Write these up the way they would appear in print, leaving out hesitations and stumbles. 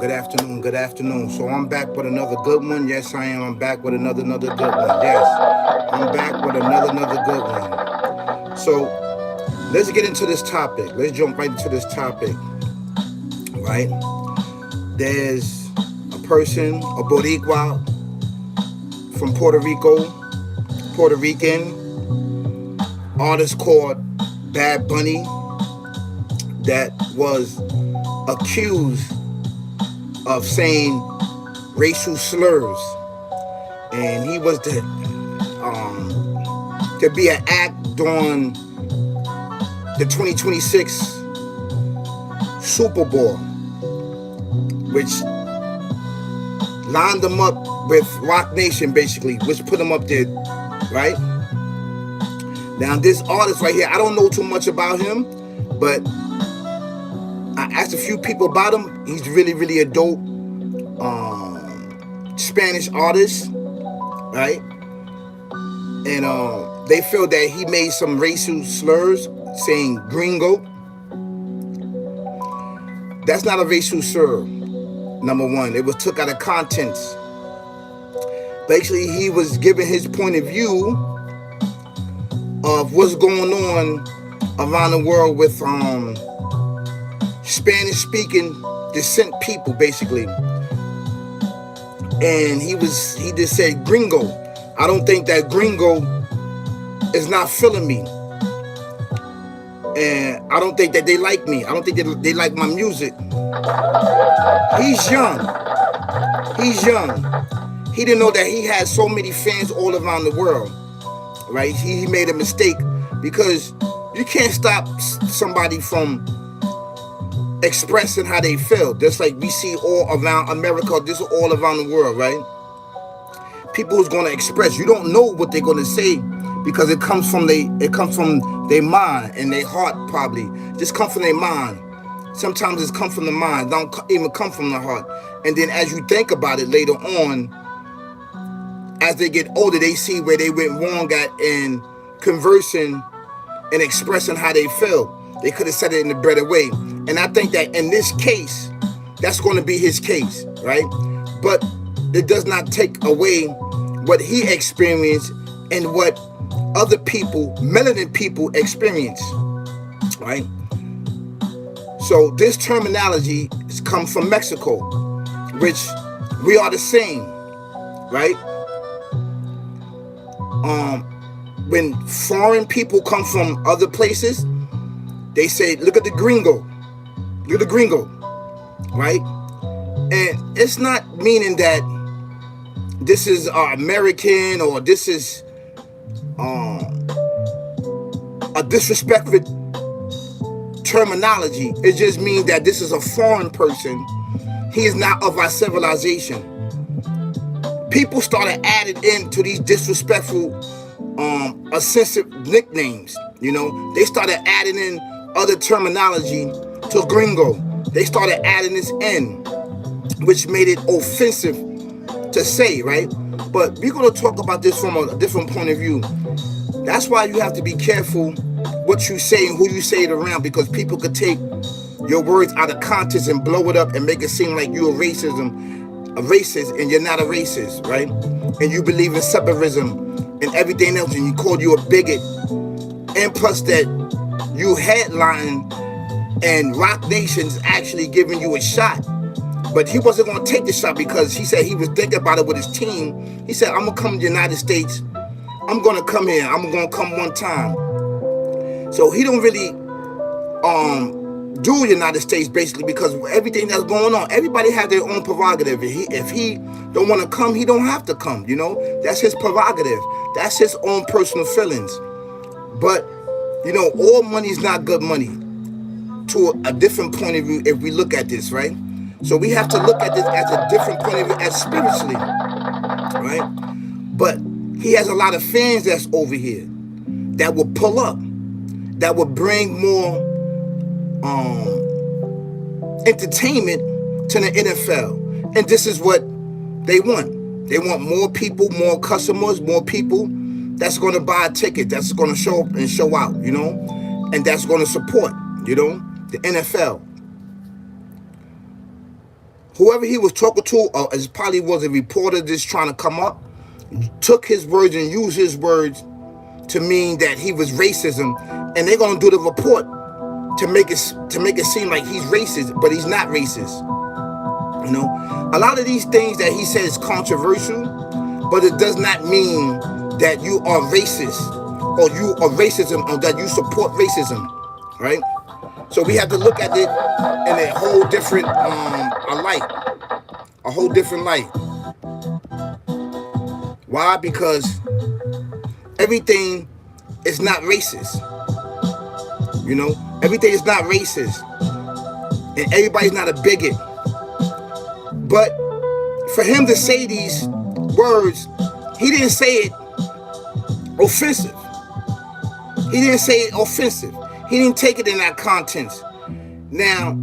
Good afternoon. Good afternoon. So I'm back with another good one. Yes, I am. I'm back with another good one. Yes, I'm back with another good one. So let's get into this topic. Let's jump right into this topic. Right? There's a person, a Boricua from Puerto Rico, Puerto Rican artist called Bad Bunny that was accused of saying racial slurs, and he was to be an act during the 2026 Super Bowl, which lined them up with Rock Nation, basically, which put them up there, right? Now, this artist right here, I don't know too much about him, but I asked a few people about him. He's really a dope Spanish artist, right? And they feel that he made some racial slurs saying gringo. That's not a racial slur, number one. It was took out of context. Basically, he was giving his point of view of what's going on around the world with Spanish-speaking descent people, basically. And he just said gringo. I don't think that gringo is not feeling me. And I don't think that they like me. I don't think they like my music. He's young. He's young. He didn't know that he had so many fans all around the world, right? He made a mistake because you can't stop somebody from expressing how they feel. Just like we see all around America, this is all around the world, right? People who's going to express, you don't know what they're going to say because it comes from their mind and their heart, probably. Just come from their mind. Sometimes it's come from the mind, don't even come from the heart. And then as you think about it later on, as they get older, they see where they went wrong at in conversing and expressing how they feel. They could have said it in a better way. And I think that in this case, that's going to be his case, right? But it does not take away what he experienced and what other people, melanin people, experience, right? So this terminology comes from Mexico, which we are the same, right? When foreign people come from other places, they say, look at the gringo. Look at the gringo, right? And it's not meaning that this is American or this is a disrespectful terminology. It just means that this is a foreign person. He is not of our civilization. People started adding into these disrespectful, offensive nicknames. You know, they started adding in other terminology to gringo. They started adding this in, which made it offensive to say, right? But we're going to talk about this from a different point of view. That's why you have to be careful what you say and who you say it around, because people could take your words out of context and blow it up and make it seem like you're a racist, and you're not a racist, right? And you believe in separatism and everything else, and you call you a bigot. And plus that you headline and Rock Nation's actually giving you a shot. But he wasn't going to take the shot because he said he was thinking about it with his team. He said, I'm going to come to the United States. I'm going to come here. I'm going to come one time. So he don't really do United States, basically, because everything that's going on, everybody has their own prerogative. If he don't want to come, he don't have to come, you know. That's his prerogative. That's his own personal feelings. But, you know, all money is not good money to a different point of view if we look at this, right? So we have to look at this as a different point of view, as spiritually, right? But he has a lot of fans that's over here that will pull up, that will bring more entertainment to the NFL. And this is what they want. They want more people, more customers, more people that's going to buy a ticket, that's going to show up and show out, you know, and that's going to support, you know, the NFL. Whoever he was talking to, it probably was a reporter just trying to come up, took his words and used his words to mean that he was racism, and they're gonna do the report to make it seem like he's racist, but he's not racist. You know, a lot of these things that he says is controversial, but it does not mean that you are racist or you are racism or that you support racism, right? So we have to look at it in a whole different a whole different light. Why? Because everything is not racist. You know, everything is not racist, and everybody's not a bigot. But for him to say these words, he didn't say it offensive. He didn't say it offensive. He didn't take it in that context. Now,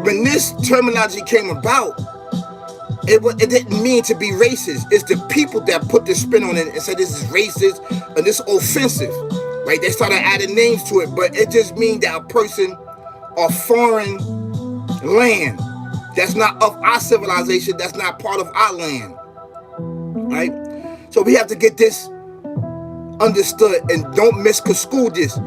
when this terminology came about, it didn't mean to be racist. It's the people that put the spin on it and said this is racist and this is offensive, right? They started adding names to it, but it just means that a person of foreign land that's not of our civilization, that's not part of our land, right? So we have to get this understood and don't misconstrue this.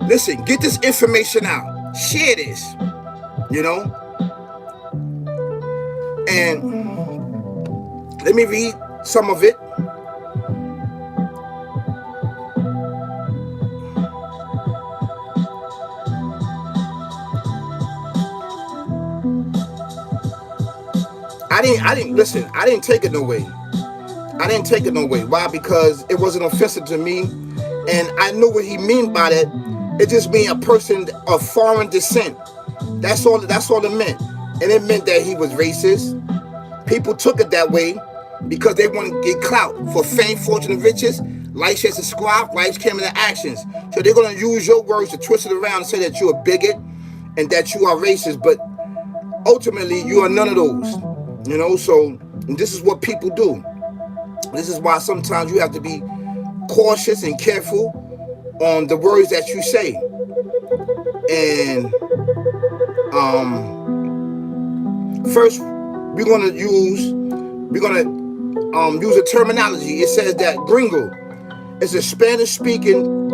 Listen, get this information out. Share this, you know? And let me read some of it. I didn't take it no way. I didn't take it no way. Why? Because it wasn't offensive to me, and I knew what he meant by that. It just meant a person of foreign descent. That's all it meant. And it meant that he was racist. People took it that way because they want to get clout for fame, fortune, and riches. Like, share, subscribe, likes, camera, and actions. So they're going to use your words to twist it around and say that you're a bigot and that you are racist. But ultimately, you are none of those. You know, so this is what people do. This is why sometimes you have to be cautious and careful on the words that you say. And first, we're gonna use a terminology. It says that gringo is a Spanish-speaking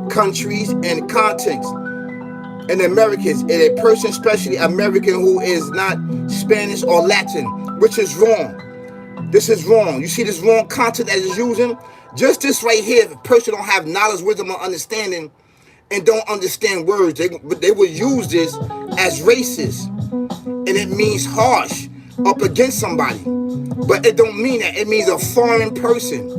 countries and context. And Americans, and a person, especially American, who is not Spanish or Latin, which is wrong. This is wrong. You see this wrong content that is using? Just this right here, if a person don't have knowledge, wisdom, or understanding, and don't understand words, they will use this as racist. And it means harsh, up against somebody. But it don't mean that. It means a foreign person.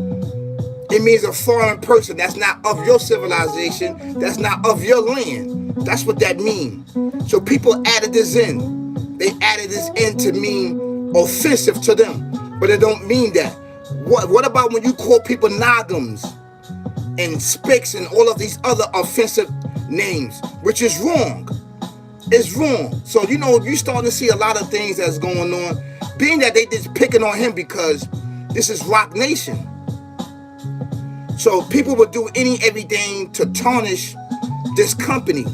It means a foreign person that's not of your civilization, that's not of your land. That's what that means. So people added this in. They added this in to mean offensive to them. But it don't mean that. What about when you call people nogums and spicks and all of these other offensive names, which is wrong? It's wrong. So, you know, you starting to see a lot of things that's going on, being that they just picking on him because this is Rock Nation. So people would do everything to tarnish this company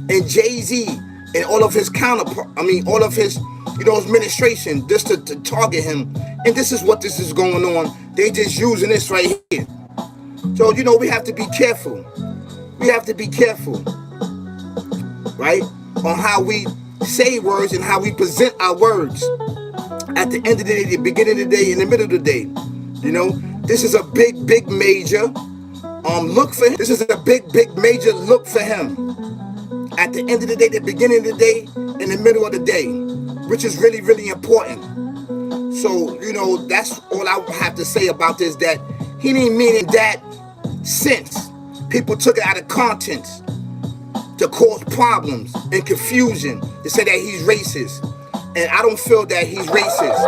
and Jay-Z and all of his all of his, his administration, just to target him. And this is what this is going on. They just using this right here. So, we have to be careful. We have to be careful, right? On how we say words and how we present our words. At the end of the day, the beginning of the day, in the middle of the day. This is a big major look for him. This is a big major look for him. At the end of the day, the beginning of the day, in the middle of the day, which is really, really important. So, that's all I have to say about this, that he didn't mean in that sense. People took it out of context to cause problems and confusion, to say that he's racist. And I don't feel that he's racist.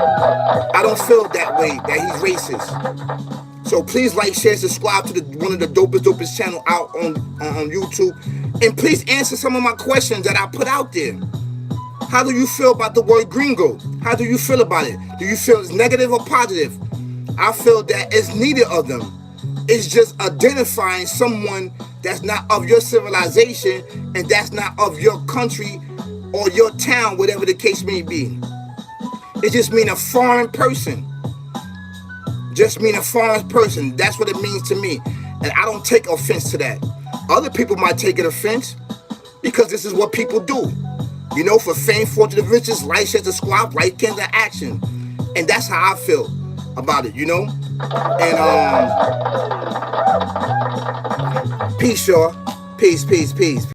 I don't feel that way, that he's racist. So please like, share, subscribe to one of the dopest channel out on YouTube. And please answer some of my questions that I put out there. How do you feel about the word gringo? How do you feel about it? Do you feel it's negative or positive? I feel that it's neither of them. It's just identifying someone that's not of your civilization and that's not of your country or your town, whatever the case may be. It just mean a foreign person. Just mean a foreign person. That's what it means to me. And I don't take offense to that. Other people might take it offense because this is what people do. You know, for fame, fortune, and riches, life sets a squad, right into action. And that's how I feel about it, you know? And peace, y'all. Peace, peace, peace.